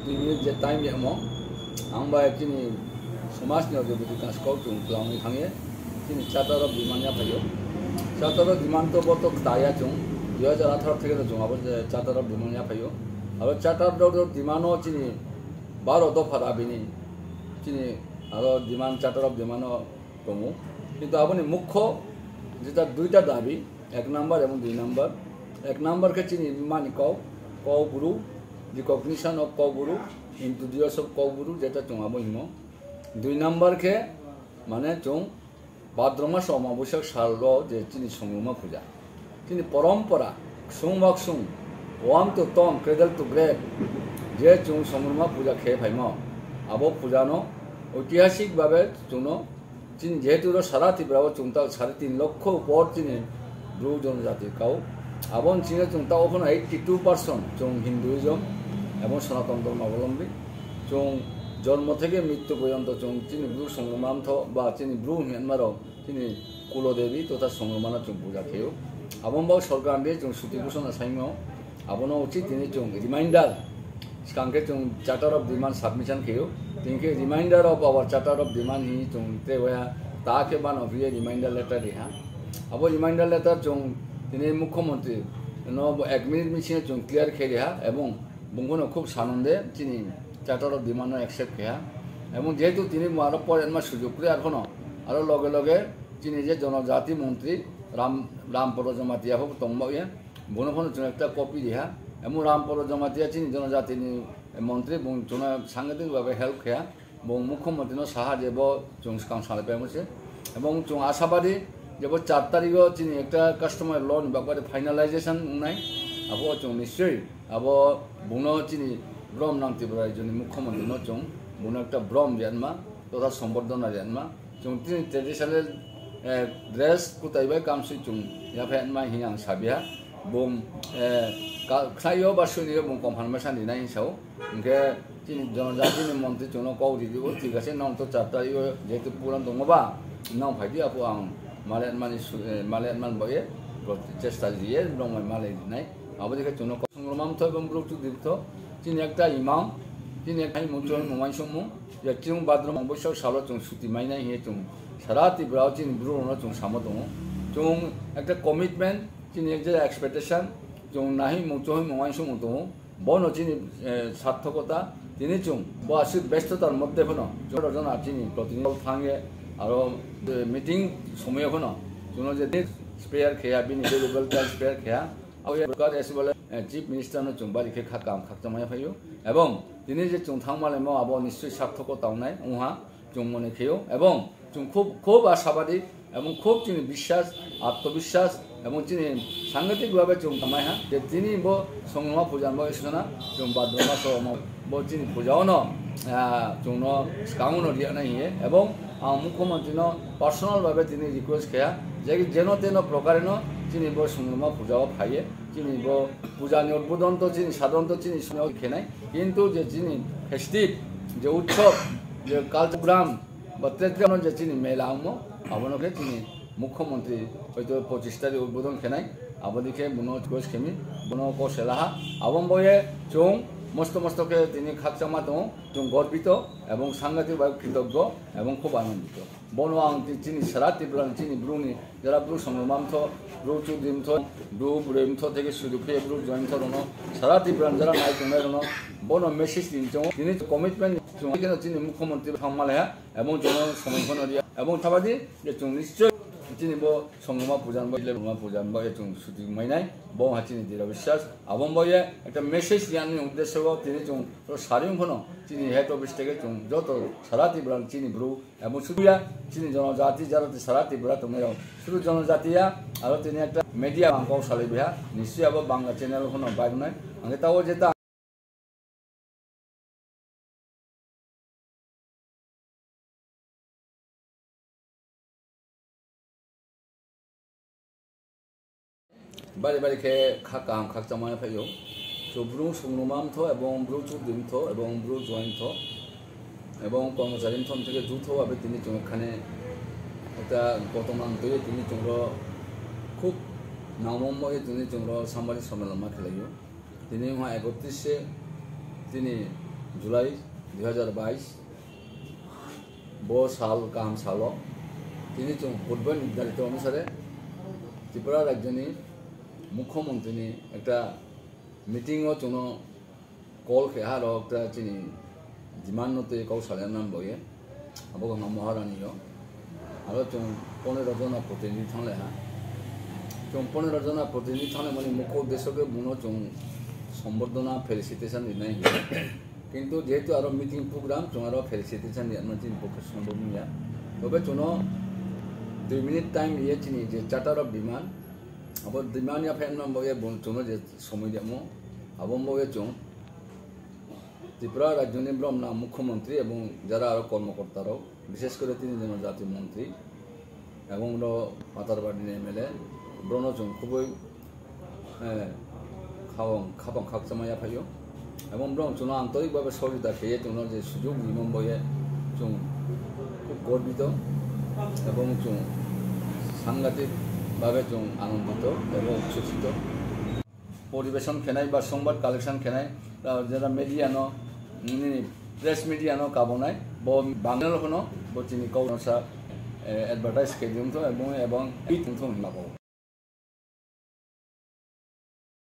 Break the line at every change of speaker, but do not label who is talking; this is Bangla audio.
2 minit je time ya mo angba kini समाजनि बेबायदि कासखौ जों खालामनो थाङो दिनै चार्टार अफ डिमान्डआ फैयो चार्टार अफ डिमान्डबोथ' दाया जों 2018 থেকে जोंहाबो चार्टार अफ डिमान्डआ फैयो आरो चार्टार अफ डिमान्डआव दिनै 12 दफा दाबिनि दिनै आरो डिमान्ड चार्टार अफ डिमान्ड दङ কিন্তু আপনি মুখ্য যেটা দুইটা দাবি 1 নাম্বার এবং 2 নাম্বার 1 নাম্বারকে চিনি মানি কও recognition of Koguru, introduce of Koguru, যেটা চোঙাবো হিমো 2 নাম্বারকে মানে চোং ভাদ্র মাস অমাবস্যা সারল যে চিনি সংগ্রামা পূজা চিনি পরম্পরা সুংবাক সুং ওয়াম তো তম ক্রেডল টু গ্রেড যে চোং সংগ্রামা পূজা খেয়ে ফাইম আবো পূজানো ঐতিহাসিকভাবে চুনো চিনি যেহেতু সারা ত্রিপুরা চুংতা 3.5 লক্ষ উপর চিনি ব্রু জনজাতি কাউ আবন চিনে চুংতা ওখানে 82% চোং হিন্দুইজম এবং সনাতন ধর্মাবলম্বী চোং জন্ম থেকে মৃত্যু পর্যন্ত চোং চিনি ব্রু সংগ্রামান্থ বা চিনি ব্রু মিয়ানমারও চিনি কুলদেবী তথা সংগ্রামানা চোং পূজা খেয়েও আবনবাও সরকার দিয়ে চোং সুতি ঘোষণা সাইম আবনো উচিত তিনি চোং রিমাইন্ডার সিকাংকে চোং চার্টার অফ ডিমান্ড সাবমিশন খেয়েও তিনকে reminder of our charter of demand হি চোং তে ওয়া তাকে বানো ভিয়ে রিমাইন্ডার লেটার রিহা আবো রিমাইন্ডার লেটার চোং তিনি মুখ্যমন্ত্রী 1 মিনিট মিছিয়ে চোং ক্লিয়ার খেয়ে রিহা এবং বঙ্গনো খুব সানন্দে চিনি চার্টার অফ ডিমান্ড একসেপ্ট খেয়া এবং যেহেতু তিনি আরো পরের মাস সুযোগ করে আরো লগে লগে চিনি যে জনজাতি মন্ত্রী রামপদ জমাতিয়া হোক তম্বাইয়া বনো ফোন একটা কপি দিহা এবং রামপদ জমাতিয়া চিনি জনজাতি মন্ত্রী জন সাংঘাতিকভাবে হেল্প খেয়া এবং মুখ্যমন্ত্রী সাহায্যে চোং সালে পেয়েছে এবং চোং আশাবাদী যে 4 তারিখও চিনি একটা কাস্টমার লোন ব্যাপারে ফাইনালাইজেশন নাই আবো চোং নিশ্চয়ই আবো বুনো চিনি ব্রহ্ম নাম ত্রিপুরা রাজ্যनि মুখ্যমন্ত্রী চোং বুনো একটা ব্রহ্ম জন্মা তথা সম্বর্ধনা জন্মা চোং তিনি ট্রেডিশনাল ড্রেস কুতাইবাই কামসি চোং ইয়াফেনমা হিয়াং সাবিয়া বুম খাইও বা শুনিও বুম কনফার্মেশন দিনাই হিসাও ইনকে চিনি জনজাতিनि মন্ত্রী চোং কৌদি দিব ঠিক আছে নং তো 4 তারিখ যেহেতু পুরান দङबा নাও ফাইদি আপু আং মালেনমান বয়ে চেষ্টা দিয়ে দङ মালে দিনাই আবদিকে চোং সংগ্রামান্থ এবং ব্রুকটু দীপ্ত চিনি একটা ইমাম চিনি একটা মুচন মমাই সমু যে চিং ভাদ্র অবশ্য সালো চোং সুতি মাইনাই হে চোং সারা ত্রিপুরাও চিনি ব্রুনো চোং সামো দङ চোং একটা কমিটমেন্ট চিনি একটা এক্সপেকটেশন চোং নাহি মুচন মমাই সমু দङ বনো চিনি সার্থকতা তিনি চোং বাসি ব্যস্ততার মধ্যে কোনো ছোটজনা চিনি প্রতিনিধি থাঙ্গে আর মিটিং সময় কোনো চোনো যে স্পেয়ার খেয়া বিনি ভেলুবল স্পেয়ার খেয়া सरकार एसे बोले चीफ मिनिस्टर ने चुंबा लिखे काम खाकमाया फैयो एवं दिनै जे चुं थांमाले माव आबो निश्चय सार्थक तावनाय उहा चुं मने खेयो एवं चुं खूब आशाबादी एवं खूब चिनि विश्वास आत्मविश्वास एवं चिनि सांगतिक भाबे चुं तमायहा जे दिनै बो संगमा पूजा बो इसना चुं बाद्रमा सम बो चिनि पूजाओ न चुंनो स्काउनो रिया नै एवं मुख्यमंत्री न पर्सनल भाबे दिनै रिक्वेस्ट खेया जे जेनो तेनो प्रकारेनो চিনি বো সংগ্রামা পূজাও ফাইয়ে চিনি বো পূজানি উদ্বোধন তো চিনি সাধারণত চিনি শুনেও খেনাই কিন্তু যে চিনি ফেস্টিভ যে উৎসব যে কালচার বা ট্রেডিশন যে চিনি মেলা আমো আবনকে চিনি মুখ্যমন্ত্রী হয়তো 25 তারিখ উদ্বোধন খেনাই আবদিকে বুনো কোস খেমি বুনো কো সেলাহা আবম বয়ে চোং মস্তকে তিনি খাকচামা দङ जों গর্বিত এবং সাংঘাতিকভাবে কৃতজ্ঞ এবং খুব আনন্দিত বনো আং চিনি সারা ত্রিপুরা চিনি ব্রুনি যারা ব্রু সংগ্রামান্থ ব্রু চুদিমথ ব্রু ব্রেমথ থেকে শুরু করে ব্রু জয়েন্থ রন সারা ত্রিপুরা যারা নাই তোমরা রন বনো মেসেজ দিন তিনি কমিটমেন্ট চিনি মুখ্যমন্ত্রী থামালেহা এবং জন সমর্থন এবং থাবাদি যে নিশ্চয় চিনি বো সংগ্রামা পূজান বইলে রুমা পূজান বই চুং সুতি মাইনাই বো হাচিনি দৃঢ় বিশ্বাস আবম বইয়ে একটা মেসেজ দিয়ানি উদ্দেশ্য তিনি চুং সারিম ফোন চিনি হেড অফিস থেকে চুং যত সারা ত্রিপুরা চিনি ব্রু এবং শুধুয়া চিনি জনজাতি যারা সারা ত্রিপুরা তোমরা শুধু জনজাতিয়া আর তিনি একটা মিডিয়া বাংকাও সালিবিহা নিশ্চয় আবার বাংলা চ্যানেল ফোন বাইক নয় আগে তাও যেটা বাড়ি খেয়ে খাকাম খাকচামায় ফাইও তো ব্রু সংগ্রামান্থ এবং ব্রু চুদিমথ এবং ব্রু জয়েন্থ এবং কর্মচারীথ থেকে যৌথভাবে তিনি এখানে একটা বর্তমান তৈরি তিনি খুব নবম্বরে তিনি সাংবাদিক সম্মেলন খেলাইও তিনি 31 তিনি जुलाई 2022 बो साल गाहाम सालो তিনি পূর্ব নির্ধারিত অনুসারে ত্রিপুরা রাজ্যনি মুখ্যমন্ত্রী একটা মিটিংও চুন কল খেহার একটা চিনি জিমানতে কৌশলের নাম বইয়ে আবহাওয়া মহারানীয় আরো চুন 15 জন প্রতিনিধি থাকলে হ্যাঁ চুন 15 জন প্রতিনিধি থাকলে মানে মুখ্য উদ্দেশ্যকে মনে চুন সম্বর্ধনা ফেলিসিটেশন দিনাই কিন্তু যেহেতু আরো মিটিং প্রোগ্রাম চুন আরো ফেলিসিটেশন দিয়ানো চিনি পক্ষে সম্ভব নিয়া তবে চুন 2 মিনিট টাইম ইয়ে চিনি যে চার্টার অফ ডিমান্ড আবার ডিমান্ড या ফ্যান নাম বয়ে চুন যে সময় দেমো আবম বয়ে চুন ত্রিপুরা রাজ্যনি ব্রহ্মনা মুখ্যমন্ত্রী এবং যারা আরো কর্মকর্তারাও বিশেষ করে তিনি জনজাতি মন্ত্রী এবং পাতারবাড়ি এমএলএ ব্রণচুং খুবই খাবং খাকচামাইয়া ফাইও এবং ব্রহ্ম চুন আন্তরিকভাবে সহযোগিতা পেয়ে চুন যে সুযোগ নিমম বয়ে চুন খুব গর্বিত এবং চুন সাংঘাতিকভাবে চুন আনন্দিত এবং উচ্ছ্বসিত পরিবেশন খেনাই বা সংবাদ কালেকশন খেনাই যারা মিডিয়ানো প্রেস মিডিয়ানো কাবনাই বাংলার হনো বচিনি কৌনসা এডভার্টাইজ খেদিম তো এবং ইট লাগাও